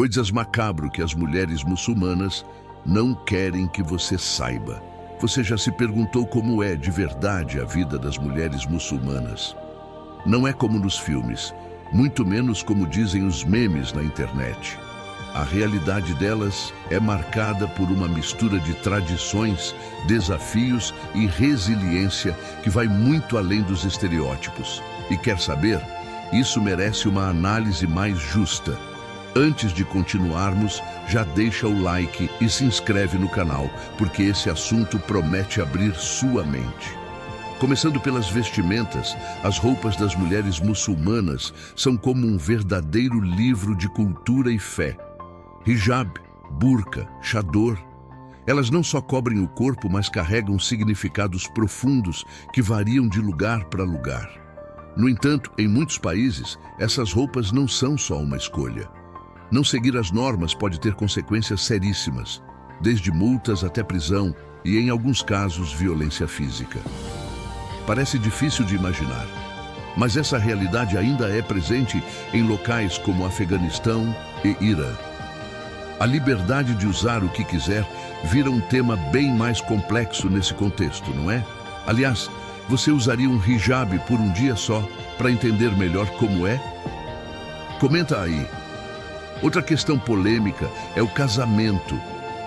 Coisas macabras que as mulheres muçulmanas não querem que você saiba. Você já se perguntou como é de verdade a vida das mulheres muçulmanas? Não é como nos filmes, muito menos como dizem os memes na internet. A realidade delas é marcada por uma mistura de tradições, desafios e resiliência que vai muito além dos estereótipos. E quer saber? Isso merece uma análise mais justa. Antes de continuarmos, já deixa o like e se inscreve no canal, porque esse assunto promete abrir sua mente. Começando pelas vestimentas, as roupas das mulheres muçulmanas são como um verdadeiro livro de cultura e fé. Hijab, burca, chador. Elas não só cobrem o corpo, mas carregam significados profundos que variam de lugar para lugar. No entanto, em muitos países, essas roupas não são só uma escolha. Não seguir as normas pode ter consequências seríssimas, desde multas até prisão e, em alguns casos, violência física. Parece difícil de imaginar, mas essa realidade ainda é presente em locais como Afeganistão e Irã. A liberdade de usar o que quiser vira um tema bem mais complexo nesse contexto, não é? Aliás, você usaria um hijab por um dia só para entender melhor como é? Comenta aí. Outra questão polêmica é o casamento.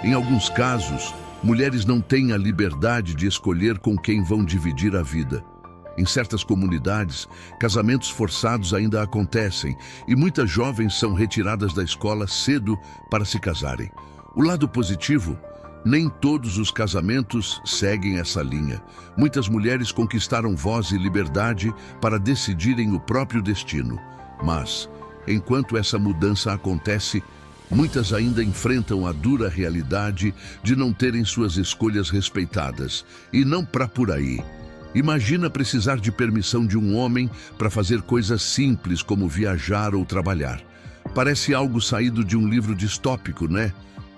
Em alguns casos, mulheres não têm a liberdade de escolher com quem vão dividir a vida. Em certas comunidades, casamentos forçados ainda acontecem e muitas jovens são retiradas da escola cedo para se casarem. O lado positivo, nem todos os casamentos seguem essa linha. Muitas mulheres conquistaram voz e liberdade para decidirem o próprio destino. Mas, enquanto essa mudança acontece, muitas ainda enfrentam a dura realidade de não terem suas escolhas respeitadas. E não para por aí. Imagina precisar de permissão de um homem para fazer coisas simples como viajar ou trabalhar. Parece algo saído de um livro distópico, né?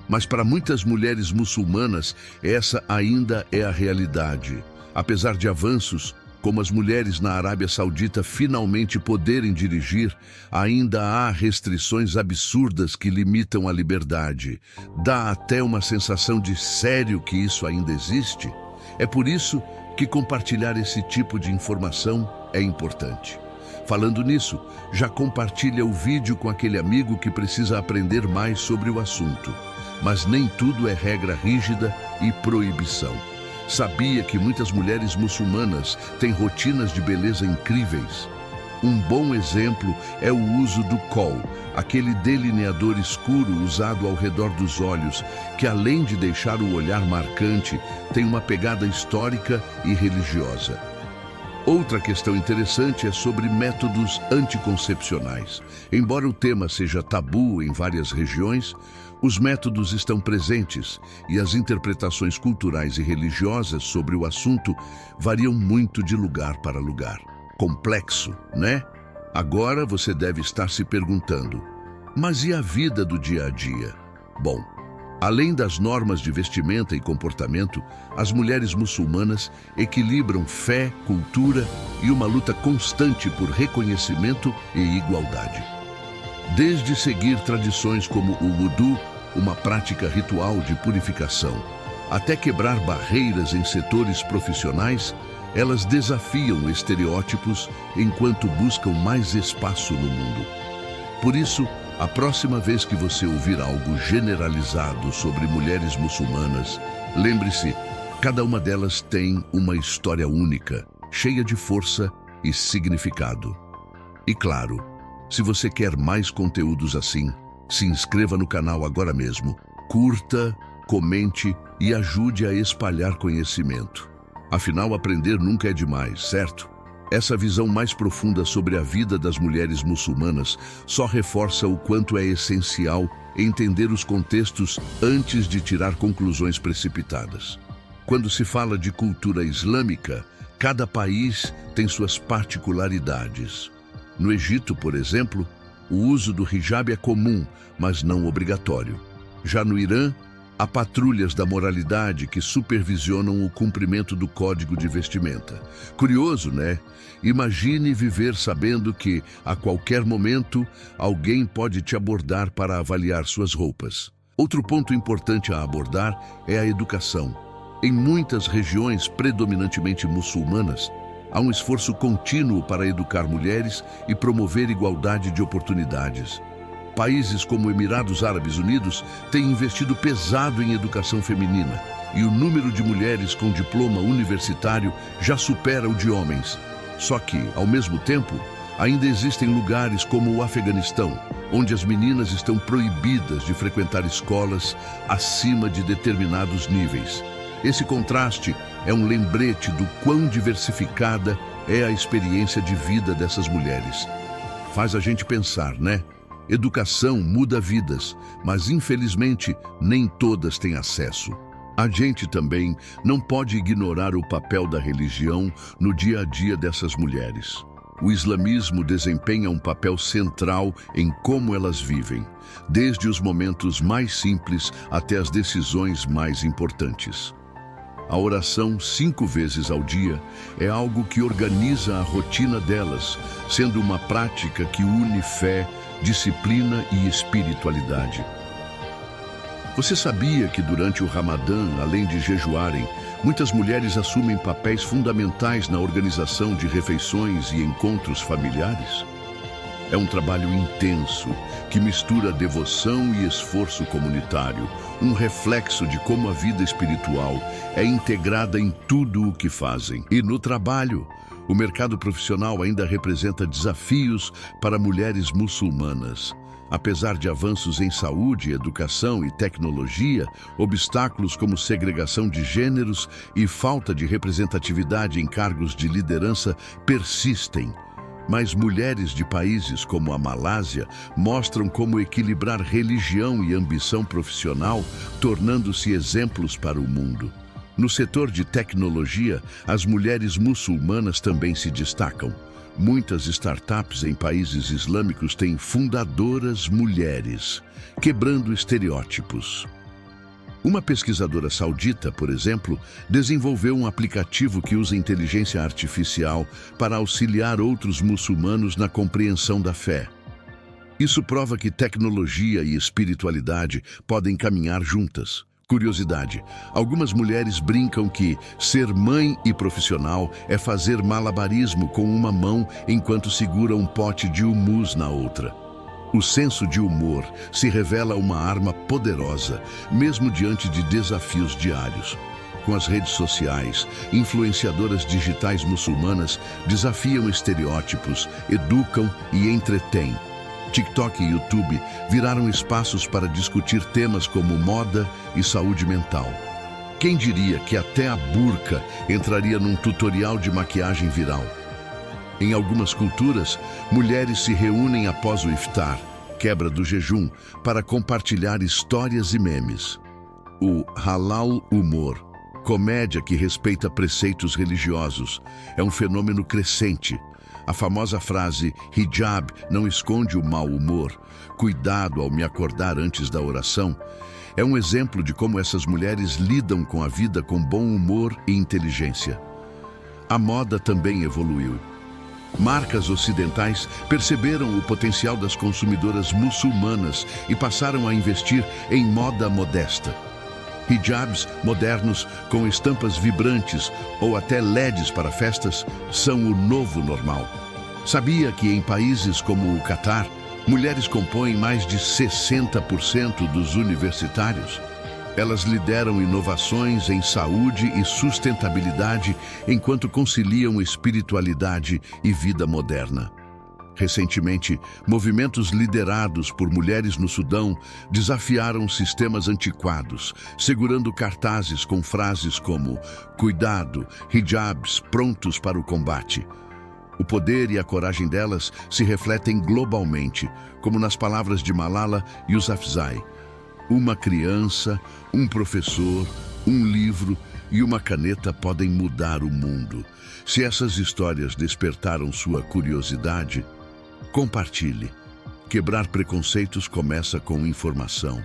Mas para muitas mulheres muçulmanas, essa ainda é a realidade. Apesar de avanços, como as mulheres na Arábia Saudita finalmente poderem dirigir, ainda há restrições absurdas que limitam a liberdade. Dá até uma sensação de sério que isso ainda existe. É por isso que compartilhar esse tipo de informação é importante. Falando nisso, já compartilha o vídeo com aquele amigo que precisa aprender mais sobre o assunto. Mas nem tudo é regra rígida e proibição. Sabia que muitas mulheres muçulmanas têm rotinas de beleza incríveis? Um bom exemplo é o uso do col, aquele delineador escuro usado ao redor dos olhos, que além de deixar o olhar marcante, tem uma pegada histórica e religiosa. Outra questão interessante é sobre métodos anticoncepcionais. Embora o tema seja tabu em várias regiões, os métodos estão presentes e as interpretações culturais e religiosas sobre o assunto variam muito de lugar para lugar. Complexo, né? Agora você deve estar se perguntando, mas e a vida do dia a dia? Bom, além das normas de vestimenta e comportamento, as mulheres muçulmanas equilibram fé, cultura e uma luta constante por reconhecimento e igualdade. Desde seguir tradições como o wudu, uma prática ritual de purificação, até quebrar barreiras em setores profissionais, elas desafiam estereótipos enquanto buscam mais espaço no mundo. Por isso, a próxima vez que você ouvir algo generalizado sobre mulheres muçulmanas, lembre-se, cada uma delas tem uma história única, cheia de força e significado. E claro, se você quer mais conteúdos assim, se inscreva no canal agora mesmo, curta, comente e ajude a espalhar conhecimento. Afinal, aprender nunca é demais, certo? Essa visão mais profunda sobre a vida das mulheres muçulmanas só reforça o quanto é essencial entender os contextos antes de tirar conclusões precipitadas. Quando se fala de cultura islâmica, cada país tem suas particularidades. No Egito, por exemplo, o uso do hijab é comum, mas não obrigatório. Já no Irã, Há patrulhas da moralidade que supervisionam o cumprimento do código de vestimenta. Curioso, né? Imagine viver sabendo que, a qualquer momento, alguém pode te abordar para avaliar suas roupas. Outro ponto importante a abordar é a educação. Em muitas regiões predominantemente muçulmanas, há um esforço contínuo para educar mulheres e promover igualdade de oportunidades. Países como Emirados Árabes Unidos têm investido pesado em educação feminina e o número de mulheres com diploma universitário já supera o de homens. Só que, ao mesmo tempo, ainda existem lugares como o Afeganistão, onde as meninas estão proibidas de frequentar escolas acima de determinados níveis. Esse contraste é um lembrete do quão diversificada é a experiência de vida dessas mulheres. Faz a gente pensar, né? Educação muda vidas, mas infelizmente nem todas têm acesso. A gente também não pode ignorar o papel da religião no dia a dia dessas mulheres. O islamismo desempenha um papel central em como elas vivem, desde os momentos mais simples até as decisões mais importantes. A oração 5 vezes ao dia é algo que organiza a rotina delas, sendo uma prática que une fé, disciplina e espiritualidade. Você sabia que durante o Ramadã, além de jejuarem, muitas mulheres assumem papéis fundamentais na organização de refeições e encontros familiares? É um trabalho intenso que mistura devoção e esforço comunitário, um reflexo de como a vida espiritual é integrada em tudo o que fazem. E no trabalho, o mercado profissional ainda representa desafios para mulheres muçulmanas. Apesar de avanços em saúde, educação e tecnologia, obstáculos como segregação de gêneros e falta de representatividade em cargos de liderança persistem. Mas mulheres de países como a Malásia mostram como equilibrar religião e ambição profissional, tornando-se exemplos para o mundo. No setor de tecnologia, as mulheres muçulmanas também se destacam. Muitas startups em países islâmicos têm fundadoras mulheres, quebrando estereótipos. Uma pesquisadora saudita, por exemplo, desenvolveu um aplicativo que usa inteligência artificial para auxiliar outros muçulmanos na compreensão da fé. Isso prova que tecnologia e espiritualidade podem caminhar juntas. Curiosidade: algumas mulheres brincam que ser mãe e profissional é fazer malabarismo com uma mão enquanto segura um pote de hummus na outra. O senso de humor se revela uma arma poderosa, mesmo diante de desafios diários. Com as redes sociais, influenciadoras digitais muçulmanas desafiam estereótipos, educam e entretêm. TikTok e YouTube viraram espaços para discutir temas como moda e saúde mental. Quem diria que até a burca entraria num tutorial de maquiagem viral? Em algumas culturas, mulheres se reúnem após o iftar, quebra do jejum, para compartilhar histórias e memes. O halal humor, comédia que respeita preceitos religiosos, é um fenômeno crescente. A famosa frase hijab não esconde o mau humor, cuidado ao me acordar antes da oração, é um exemplo de como essas mulheres lidam com a vida com bom humor e inteligência. A moda também evoluiu. Marcas ocidentais perceberam o potencial das consumidoras muçulmanas e passaram a investir em moda modesta. Hijabs modernos com estampas vibrantes ou até LEDs para festas são o novo normal. Sabia que em países como o Catar, mulheres compõem mais de 60% dos universitários? Elas lideram inovações em saúde e sustentabilidade enquanto conciliam espiritualidade e vida moderna. Recentemente, movimentos liderados por mulheres no Sudão desafiaram sistemas antiquados, segurando cartazes com frases como "Cuidado, hijabs prontos para o combate". O poder e a coragem delas se refletem globalmente, como nas palavras de Malala Yousafzai. Uma criança, um professor, um livro e uma caneta podem mudar o mundo. Se essas histórias despertaram sua curiosidade, compartilhe. Quebrar preconceitos começa com informação.